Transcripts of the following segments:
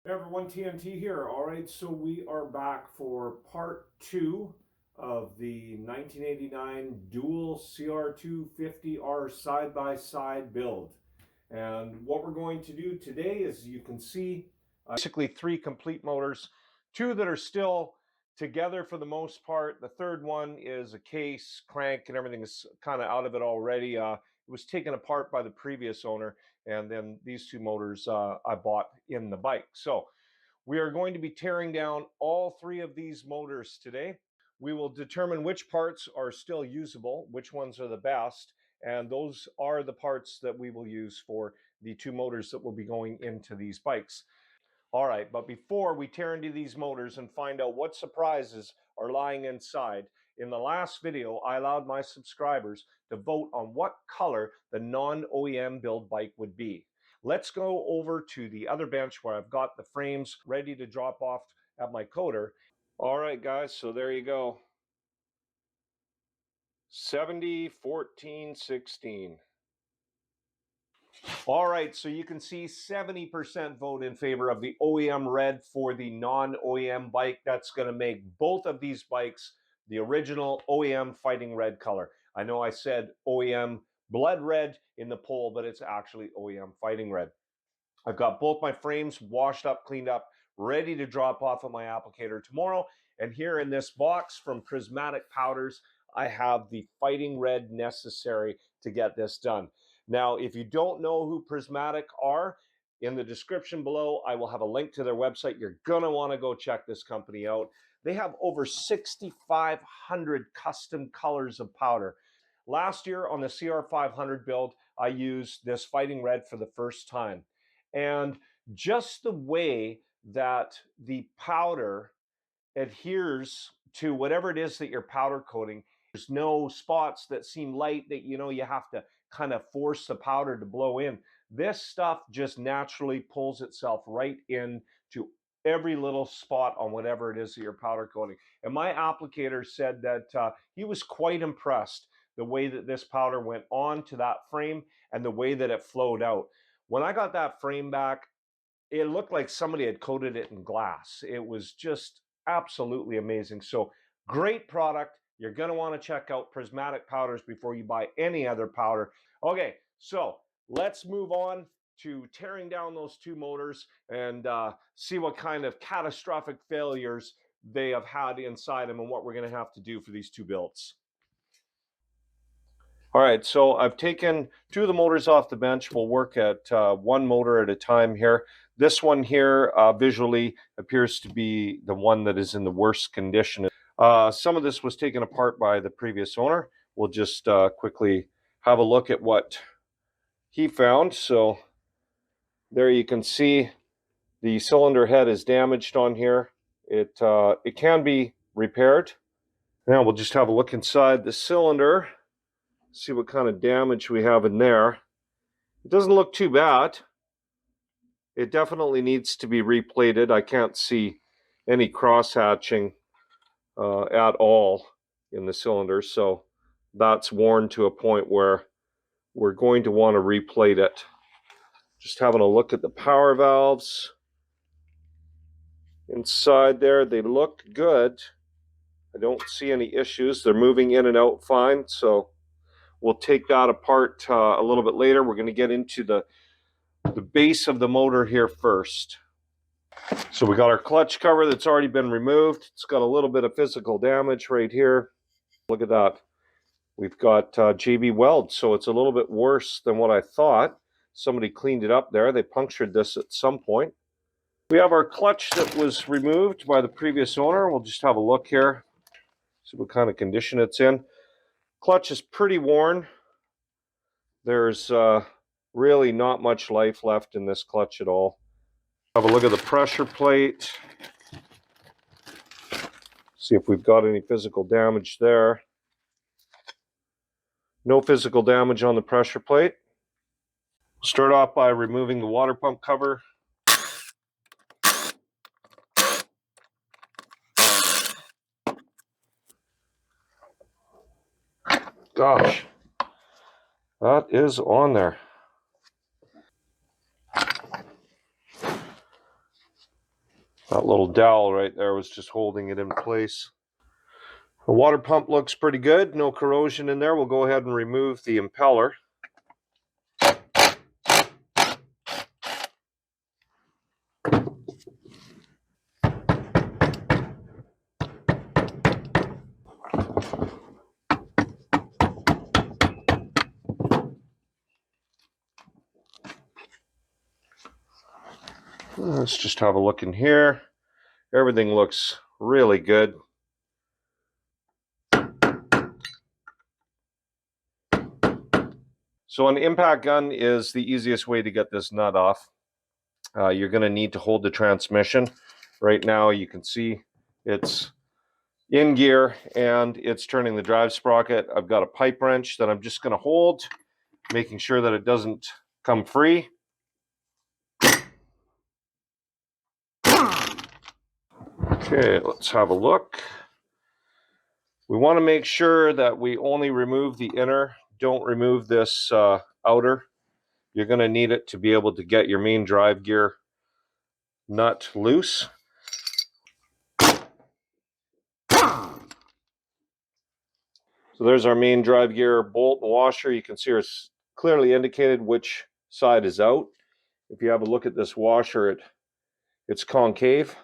Hey everyone, TNT here. All right, so we are back for part 2 of the 1989 dual CR250R side-by-side build. And what we're going to do today is, you can see, basically 3 complete motors, 2 that are still together for the most part. The third one is a case, crank, and everything is kind of out of it already. It was taken apart by the previous owner, and then these 2 motors I bought in the bike. So we are going to be tearing down all 3 of these motors today. We will determine which parts are still usable, which ones are the best, and those are the parts that we will use for the 2 motors that will be going into these bikes. All right, but before we tear into these motors and find out what surprises are lying inside, in the last video, I allowed my subscribers to vote on what color the non-OEM build bike would be. Let's go over to the other bench where I've got the frames ready to drop off at my coder. All right, guys, so there you go. 70, 14, 16. All right, so you can see 70% vote in favor of the OEM red for the non-OEM bike. That's going to make both of these bikes the original OEM fighting red color. I know I said OEM blood red in the poll, but it's actually OEM fighting red. I've got both my frames washed up, cleaned up, ready to drop off at my applicator tomorrow. And here in this box from Prismatic Powders, I have the fighting red necessary to get this done. Now, if you don't know who Prismatic are, in the description below, I will have a link to their website. You're going to want to go check this company out. They have over 6,500 custom colors of powder. Last year on the CR500 build, I used this fighting red for the first time. And just the way that the powder adheres to whatever it is that you're powder coating, there's no spots that seem light that you have to kind of force the powder to blow in. This stuff just naturally pulls itself right in to every little spot on whatever it is that you're powder coating. And my applicator said that he was quite impressed the way that this powder went on to that frame and the way that it flowed out. When I got that frame back, it looked like somebody had coated it in glass. It was just absolutely amazing. So great product. You're going to want to check out Prismatic Powders before you buy any other powder. Okay, so let's move on to tearing down those 2 motors and see what kind of catastrophic failures they have had inside them and what we're going to have to do for these 2 builds. All right, so I've taken 2 of the motors off the bench. We'll work at 1 motor at a time here. This one here visually appears to be the one that is in the worst condition. Some of this was taken apart by the previous owner. We'll just quickly have a look at what he found. So there you can see the cylinder head is damaged on here. It can be repaired. Now we'll just have a look inside the cylinder. See what kind of damage we have in there. It doesn't look too bad. It definitely needs to be replated. I can't see any cross-hatching at all in the cylinder, so that's worn to a point where we're going to want to replate it. Just having a look at the power valves inside there. They look good. I don't see any issues. They're moving in and out fine, so we'll take that apart a little bit later. We're going to get into the base of the motor here first. So we got our clutch cover that's already been removed. It's got a little bit of physical damage right here. Look at that. We've got JB Weld, so it's a little bit worse than what I thought. Somebody cleaned it up there. They punctured this at some point. We have our clutch that was removed by the previous owner. We'll just have a look here, see what kind of condition it's in. Clutch is pretty worn. There's really not much life left in this clutch at all. Have a look at the pressure plate. See if we've got any physical damage there. No physical damage on the pressure plate. We'll start off by removing the water pump cover. Gosh, that is on there. That little dowel right there was just holding it in place. The water pump looks pretty good, no corrosion in there. We'll go ahead and remove the impeller. Let's just have a look in here. Everything looks really good. So an impact gun is the easiest way to get this nut off. You're going to need to hold the transmission. Right now you can see it's in gear and it's turning the drive sprocket. I've got a pipe wrench that I'm just going to hold, making sure that it doesn't come free. Okay, let's have a look. We want to make sure that we only remove the inner, don't remove this outer. You're going to need it to be able to get your main drive gear nut loose. So there's our main drive gear bolt and washer. You can see it's clearly indicated which side is out. If you have a look at this washer, it's concave.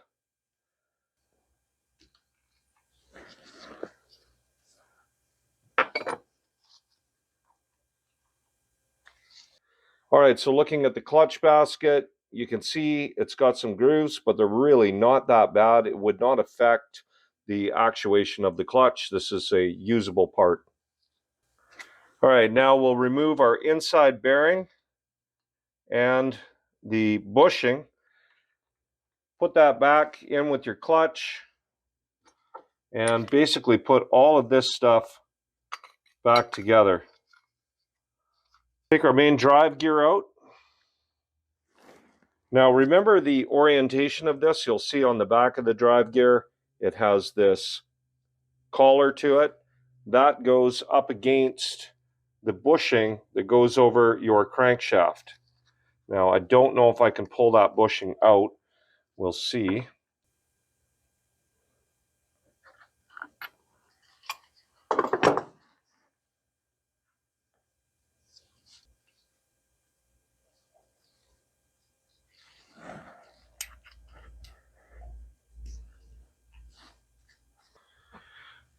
All right, so looking at the clutch basket, you can see it's got some grooves, but they're really not that bad. It would not affect the actuation of the clutch. This is a usable part. All right, now we'll remove our inside bearing and the bushing. Put that back in with your clutch and basically put all of this stuff back together. Take our main drive gear out. Now remember the orientation of this. You'll see on the back of the drive gear, it has this collar to it. That goes up against the bushing that goes over your crankshaft. Now I don't know if I can pull that bushing out. We'll see.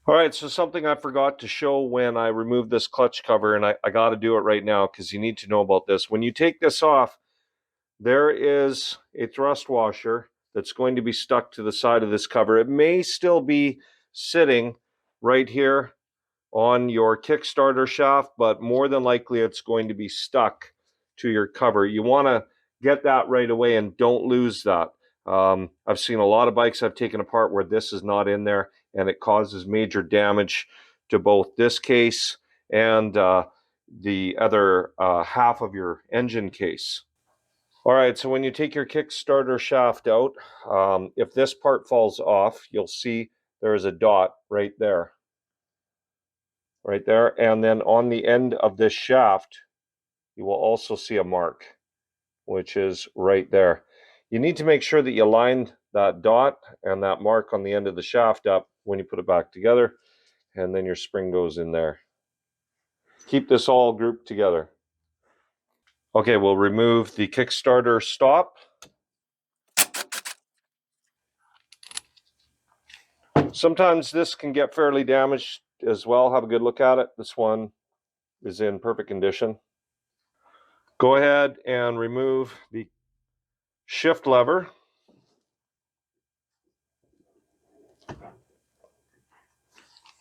All right, so something I forgot to show when I removed this clutch cover, and I got to do it right now because you need to know about this. When you take this off, there is a thrust washer that's going to be stuck to the side of this cover. It may still be sitting right here on your Kickstarter shaft, but more than likely it's going to be stuck to your cover. You want to get that right away and don't lose that. I've seen a lot of bikes I've taken apart where this is not in there, and it causes major damage to both this case and the other half of your engine case. All right, so when you take your Kickstarter shaft out, if this part falls off, you'll see there is a dot right there. Right there, and then on the end of this shaft, you will also see a mark, which is right there. You need to make sure that you line that dot and that mark on the end of the shaft up when you put it back together, and then your spring goes in there. Keep this all grouped together. Okay, we'll remove the Kickstarter stop. Sometimes this can get fairly damaged as well. Have a good look at it. This one is in perfect condition. Go ahead and remove the shift lever.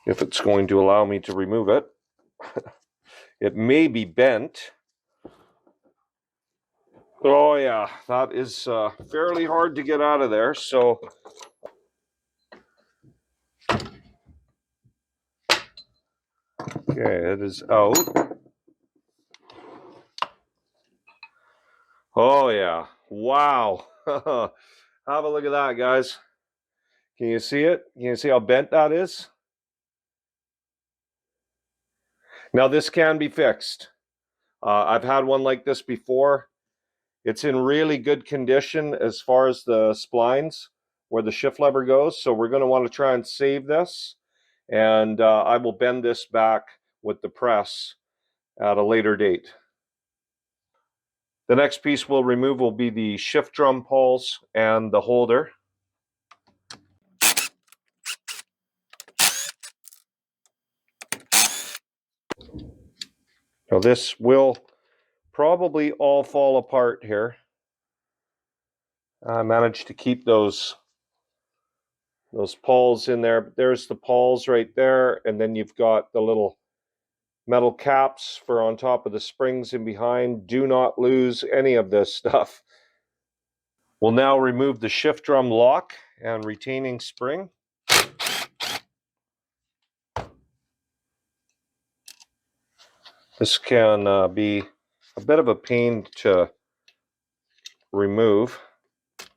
If it's going to allow me to remove it. It may be bent. Oh yeah, that is fairly hard to get out of there. So okay, it is out. Oh yeah, wow. Have a look at that, guys. Can you see it? Can you see how bent that is? Now this can be fixed. I've had one like this before. It's in really good condition as far as the splines. where the shift lever goes. So we're going to want to try and save this, and I will bend this back with the press at a later date. The next piece we'll remove will be the shift drum pulls and the holder. Now this will probably all fall apart here. I managed to keep those pawls in there. There's the pawls right there, and then you've got the little metal caps for on top of the springs in behind. Do not lose any of this stuff. We'll now remove the shift drum lock and retaining spring. This can be a bit of a pain to remove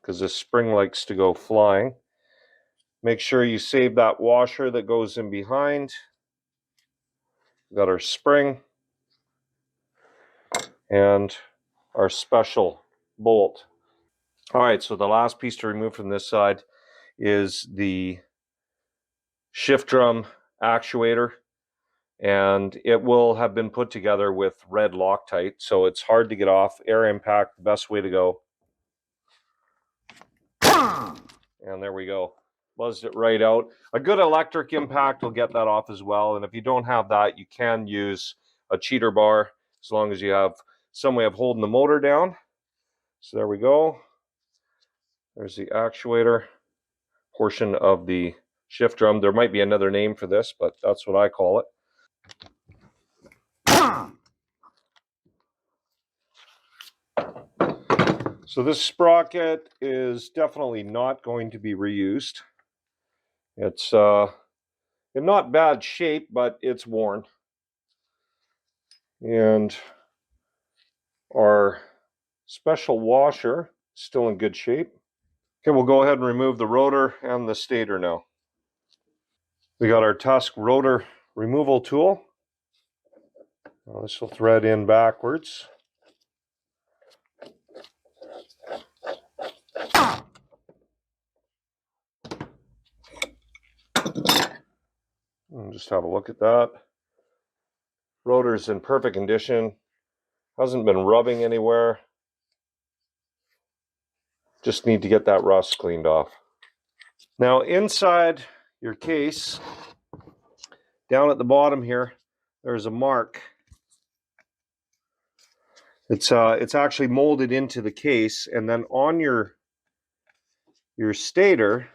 because this spring likes to go flying. Make sure you save that washer that goes in behind. We've got our spring and our special bolt. All right, so the last piece to remove from this side is the shift drum actuator, and it will have been put together with red Loctite, so it's hard to get off. Air impact, the best way to go. And there we go. Buzzed it right out. A good electric impact will get that off as well, and if you don't have that, you can use a cheater bar as long as you have some way of holding the motor down. So there we go. There's the actuator portion of the shift drum. There might be another name for this, but that's what I call it. So this sprocket is definitely not going to be reused. It's in not bad shape, but it's worn. And our special washer is still in good shape. Okay, we'll go ahead and remove the rotor and the stator now. We got our Tusk rotor removal tool. Now this will thread in backwards. And just have a look at that. Rotor's in perfect condition. Hasn't been rubbing anywhere. Just need to get that rust cleaned off. Now inside your case, down at the bottom here, there's a mark. It's actually molded into the case, and then on your stator,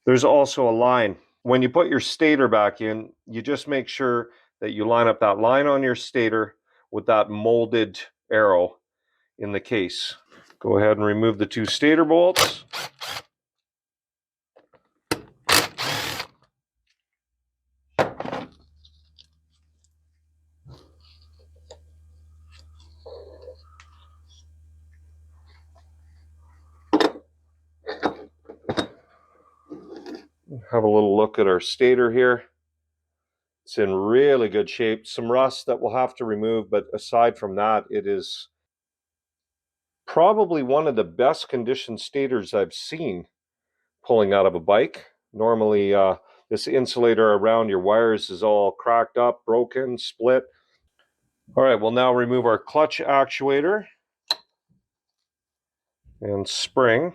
there's also a line. When you put your stator back in, you just make sure that you line up that line on your stator with that molded arrow in the case. Go ahead and remove the two stator bolts. Have a little look at our stator here. It's in really good shape. Some rust that we'll have to remove, but aside from that, it is probably one of the best conditioned stators I've seen pulling out of a bike. Normally, this insulator around your wires is all cracked up, broken, split. All right, we'll now remove our clutch actuator and spring,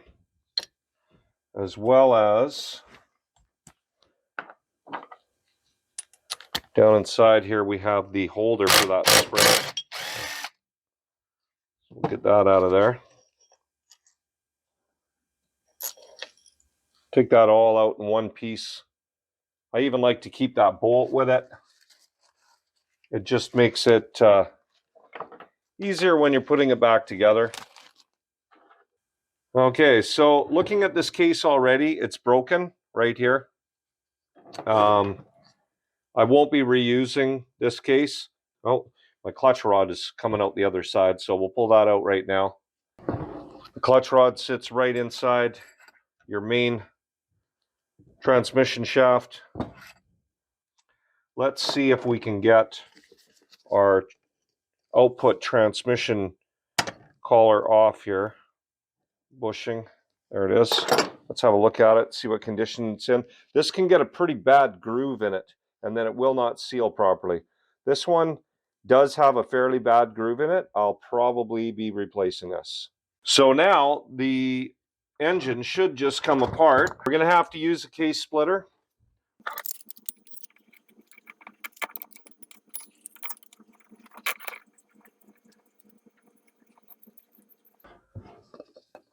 as well as down inside here we have the holder for that spring. We'll get that out of there. Take that all out in one piece. I even like to keep that bolt with it. It just makes it easier when you're putting it back together. Okay, so looking at this case already, it's broken right here. I won't be reusing this case. Oh, my clutch rod is coming out the other side, so we'll pull that out right now. The clutch rod sits right inside your main transmission shaft. Let's see if we can get our output transmission collar off here. Bushing. There it is. Let's have a look at it, see what condition it's in. This can get a pretty bad groove in it, and then it will not seal properly. This one does have a fairly bad groove in it. I'll probably be replacing this. So now the engine should just come apart. We're going to have to use a case splitter.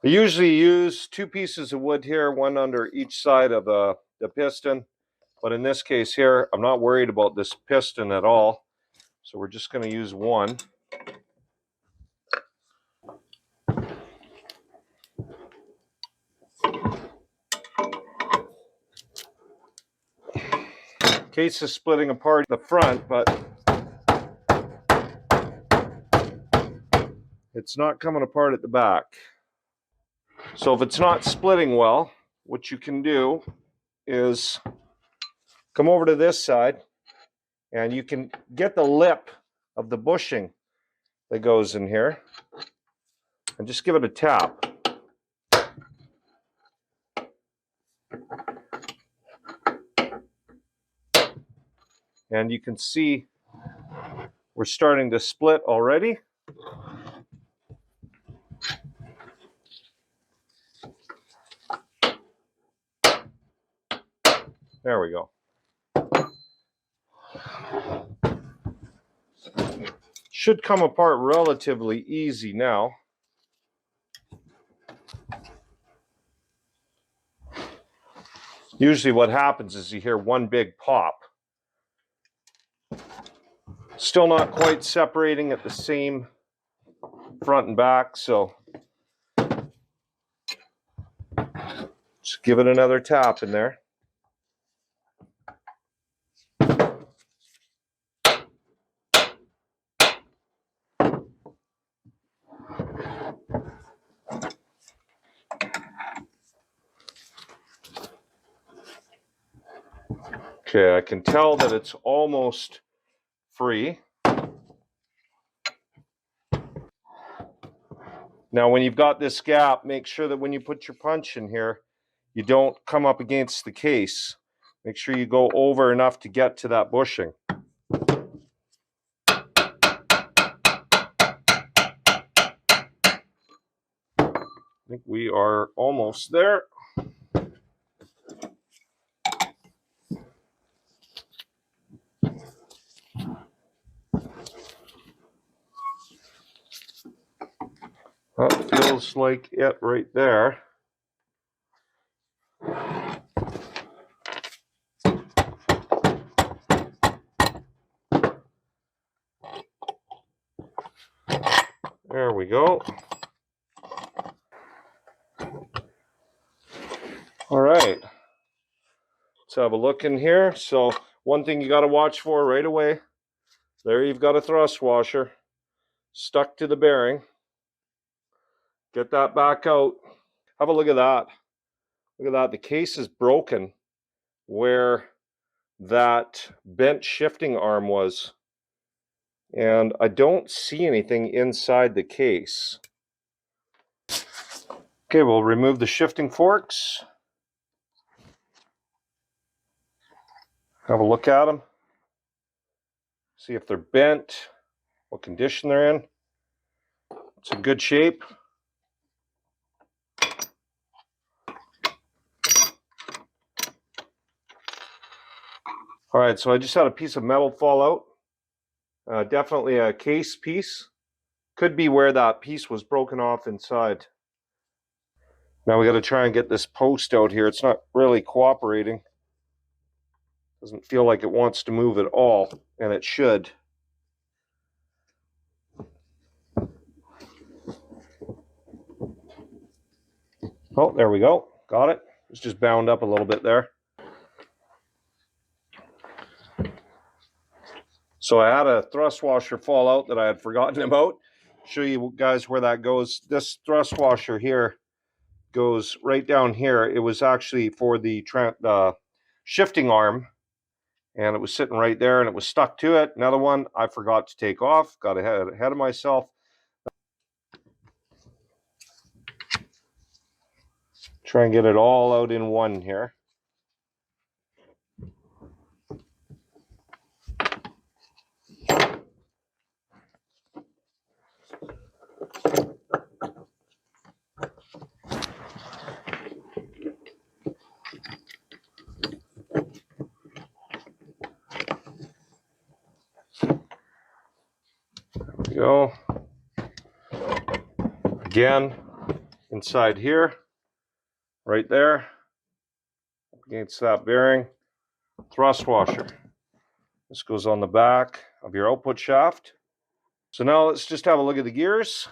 I usually use 2 pieces of wood here, one under each side of the piston. But in this case here, I'm not worried about this piston at all. So we're just going to use one. Case is splitting apart the front, but it's not coming apart at the back. So if it's not splitting well, what you can do is come over to this side and you can get the lip of the bushing that goes in here and just give it a tap. And you can see we're starting to split already. There we go. Should come apart relatively easy now. Usually what happens is you hear one big pop. Still not quite separating at the same front and back, so just give it another tap in there. Okay, I can tell that it's almost free. Now when you've got this gap, make sure that when you put your punch in here, you don't come up against the case. Make sure you go over enough to get to that bushing. I think we are almost there. That feels like it right there. There we go. All right. Let's have a look in here. So one thing you got to watch for right away, there you've got a thrust washer stuck to the bearing. Get that back out. Have a look at that. Look at that. The case is broken where that bent shifting arm was. And I don't see anything inside the case. Okay, we'll remove the shifting forks. Have a look at them. See if they're bent, what condition they're in. It's in good shape. All right, so I just had a piece of metal fall out. Definitely a case piece. Could be where that piece was broken off inside. Now we got to try and get this post out here. It's not really cooperating. Doesn't feel like it wants to move at all, and it should. Oh, there we go. Got it. It's just bound up a little bit there. So I had a thrust washer fall out that I had forgotten about. Show you guys where that goes. This thrust washer here goes right down here. It was actually for the shifting arm, and it was sitting right there, and it was stuck to it. Another one I forgot to take off. Got ahead of myself. Try and get it all out in one here. There we go. Again, inside here, right there, against that bearing, thrust washer. This goes on the back of your output shaft. So now let's just have a look at the gears.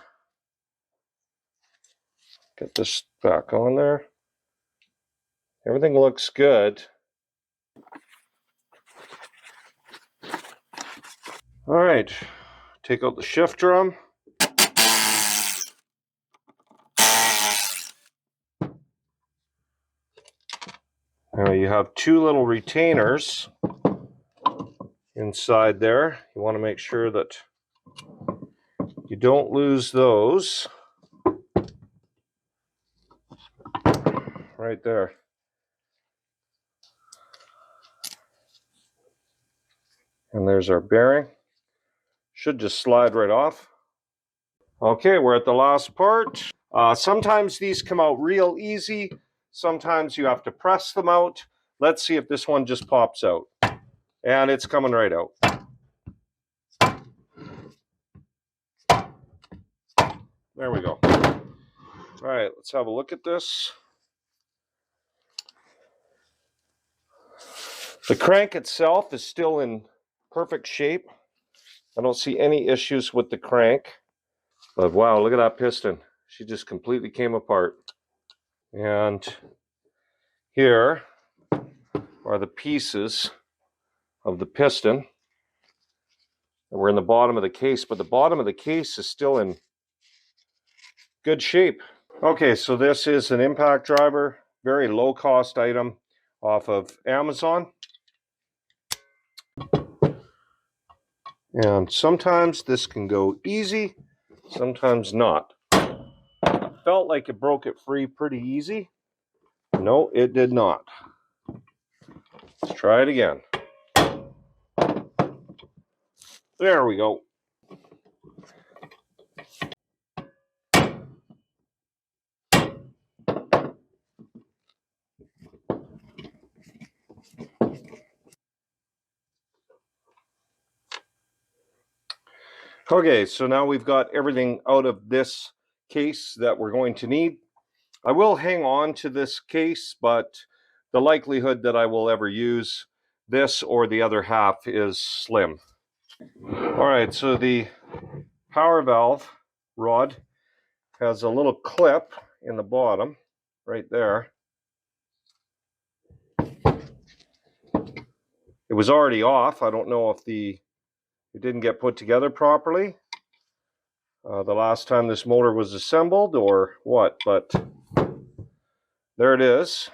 Get this back on there. Everything looks good. All right, take out the shift drum. Now you have two little retainers inside there. You want to make sure that you don't lose those. Right there. And there's our bearing. Should just slide right off. Okay, we're at the last part. Sometimes these come out real easy. Sometimes you have to press them out. Let's see if this one just pops out. And it's coming right out. There we go. All right, let's have a look at this. The crank itself is still in perfect shape. I don't see any issues with the crank. But wow, look at that piston. She just completely came apart. And here are the pieces of the piston. We're in the bottom of the case, but the bottom of the case is still in good shape. Okay, so this is an impact driver, very low cost item off of Amazon. And sometimes this can go easy, sometimes not. Felt like it broke it free pretty easy. No, it did not. Let's try it again. There we go. Okay, so now we've got everything out of this case that we're going to need. I will hang on to this case, but the likelihood that I will ever use this or the other half is slim. All right, so the power valve rod has a little clip in the bottom right there. It was already off. I don't know if it didn't get put together properly the last time this motor was assembled or what, but there it is.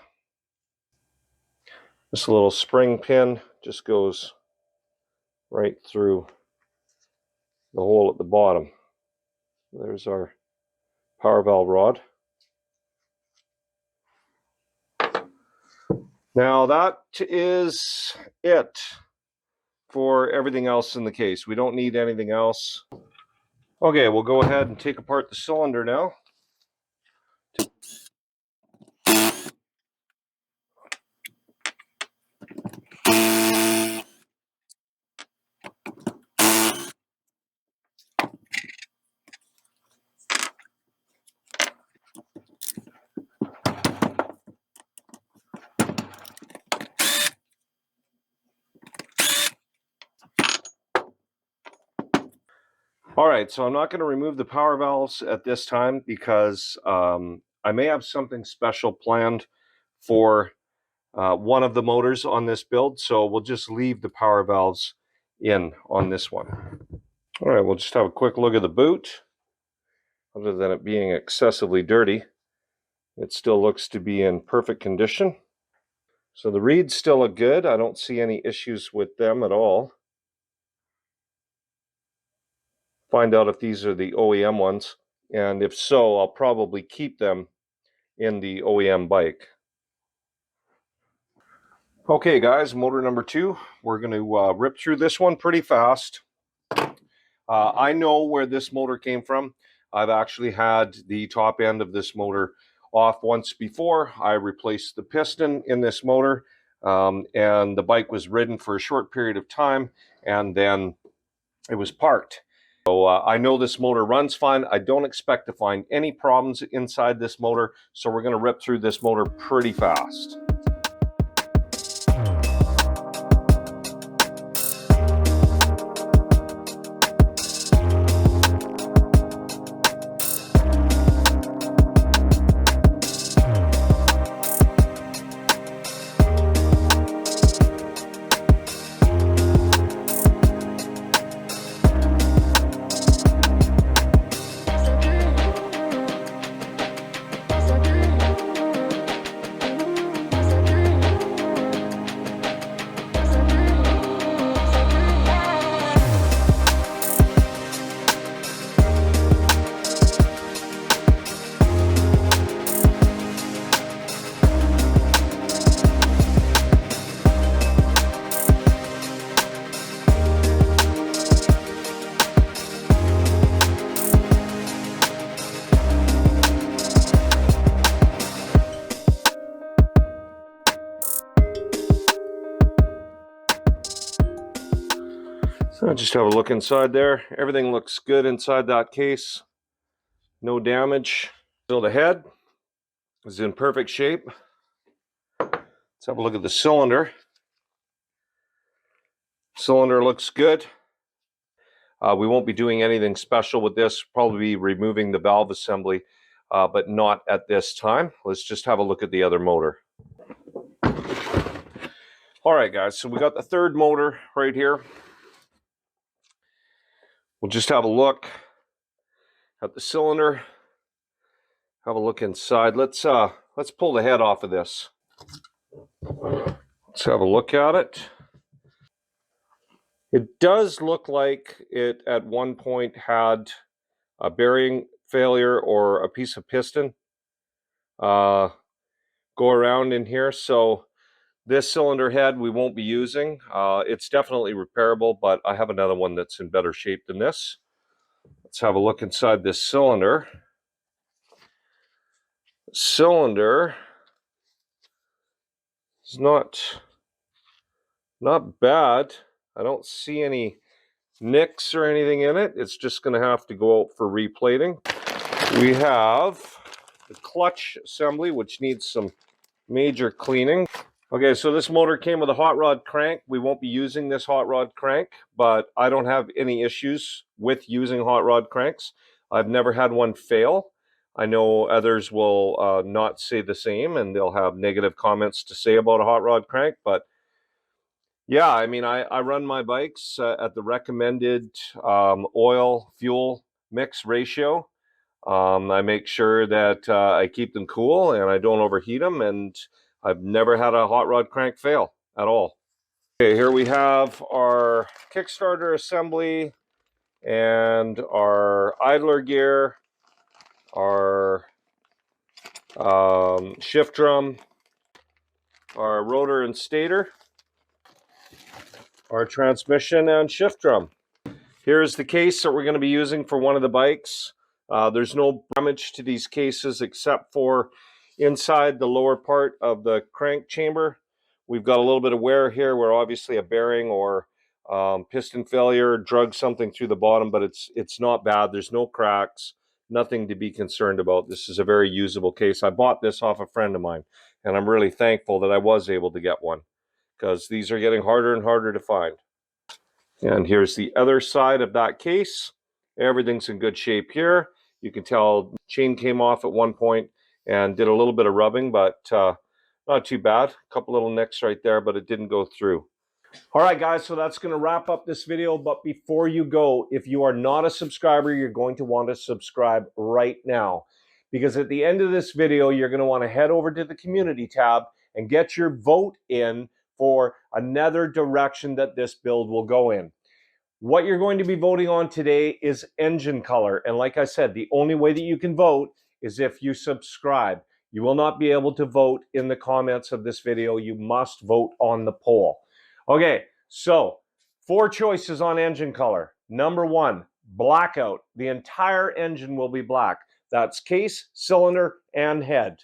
This little spring pin just goes right through the hole at the bottom. There's our power valve rod. Now that is it for everything else in the case. We don't need anything else. Okay, we'll go ahead and take apart the cylinder now. All right, so I'm not going to remove the power valves at this time because I may have something special planned for one of the motors on this build, so we'll just leave the power valves in on this one. All right, we'll just have a quick look at the boot. Other than it being excessively dirty, it still looks to be in perfect condition. So the reeds still look good. I don't see any issues with them at all. Find out if these are the OEM ones, and if so, I'll probably keep them in the OEM bike. Okay guys, motor number 2. We're going to rip through this one pretty fast. I know where this motor came from. I've actually had the top end of this motor off once before. I replaced the piston in this motor, and the bike was ridden for a short period of time, and then it was parked. So I know this motor runs fine. I don't expect to find any problems inside this motor, so we're going to rip through this motor pretty fast. So just have a look inside there. Everything looks good inside that case. No damage. Still, the head is in perfect shape. Let's have a look at the cylinder. Cylinder looks good. We won't be doing anything special with this. Probably be removing the valve assembly, but not at this time. Let's just have a look at the other motor. All right, guys, so we got the third motor right here. We'll just have a look at the cylinder. Have a look inside. Let's pull the head off of this. Let's have a look at it. It does look like it at one point had a bearing failure or a piece of piston go around in here. So this cylinder head we won't be using. It's definitely repairable, but I have another one that's in better shape than this. Let's have a look inside this cylinder. The cylinder is not bad. I don't see any nicks or anything in it. It's just going to have to go out for replating. We have the clutch assembly, which needs some major cleaning. Okay, so this motor came with a hot rod crank. We won't be using this hot rod crank, but I don't have any issues with using hot rod cranks. I've never had one fail. I know others will not say the same, and they'll have negative comments to say about a hot rod crank, but yeah, I mean, I run my bikes at the recommended oil fuel mix ratio. I make sure that I keep them cool and I don't overheat them, and I've never had a hot rod crank fail at all. Okay, here we have our Kickstarter assembly and our idler gear, our shift drum, our rotor and stator, our transmission and shift drum. Here's the case that we're going to be using for one of the bikes. There's no damage to these cases except for inside the lower part of the crank chamber. We've got a little bit of wear here where obviously a bearing or piston failure drug something through the bottom, but it's not bad. There's no cracks, nothing to be concerned about. This is a very usable case. I bought this off a friend of mine, and I'm really thankful that I was able to get one, because these are getting harder and harder to find. And here's the other side of that case. Everything's in good shape here. You can tell chain came off at one point and did a little bit of rubbing, but not too bad. A couple little nicks right there, but it didn't go through. All right, guys, so that's going to wrap up this video. But before you go, if you are not a subscriber, you're going to want to subscribe right now, because at the end of this video, you're going to want to head over to the community tab and get your vote in for another direction that this build will go in. What you're going to be voting on today is engine color. And like I said, the only way that you can vote is if you subscribe. You will not be able to vote in the comments of this video. You must vote on the poll. Okay, so 4 choices on engine color. Number 1, blackout. The entire engine will be black. That's case, cylinder, and head.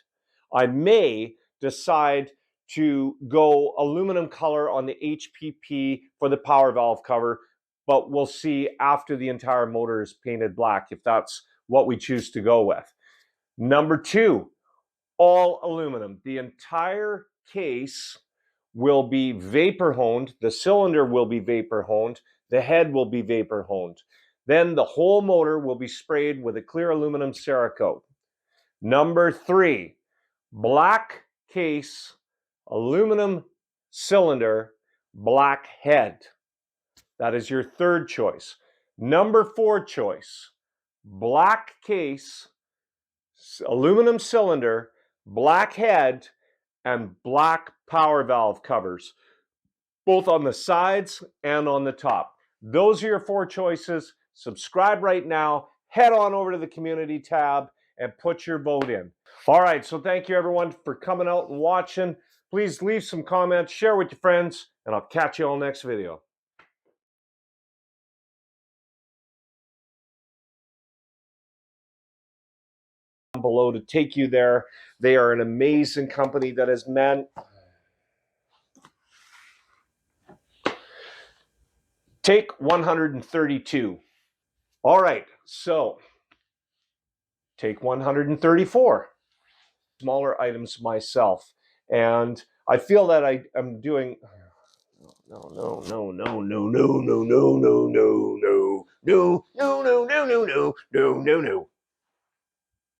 I may decide to go aluminum color on the HPP for the power valve cover, but we'll see after the entire motor is painted black if that's what we choose to go with. Number 2, all aluminum. The entire case will be vapor honed. The cylinder will be vapor honed. The head will be vapor honed. Then the whole motor will be sprayed with a clear aluminum Cerakote. Number 3, black case, aluminum cylinder, black head. That is your 3rd choice. Number 4 choice, black case, aluminum cylinder, black head, and black power valve covers, both on the sides and on the top. Those are your 4 choices. Subscribe right now. Head on over to the community tab and put your vote in. All right, so thank you everyone for coming out and watching. Please leave some comments, share with your friends, and I'll catch you all next video. Below to take you there. They are an amazing company that has Take 132. All right, so take 134. Smaller items myself, and I feel that I am doing. No.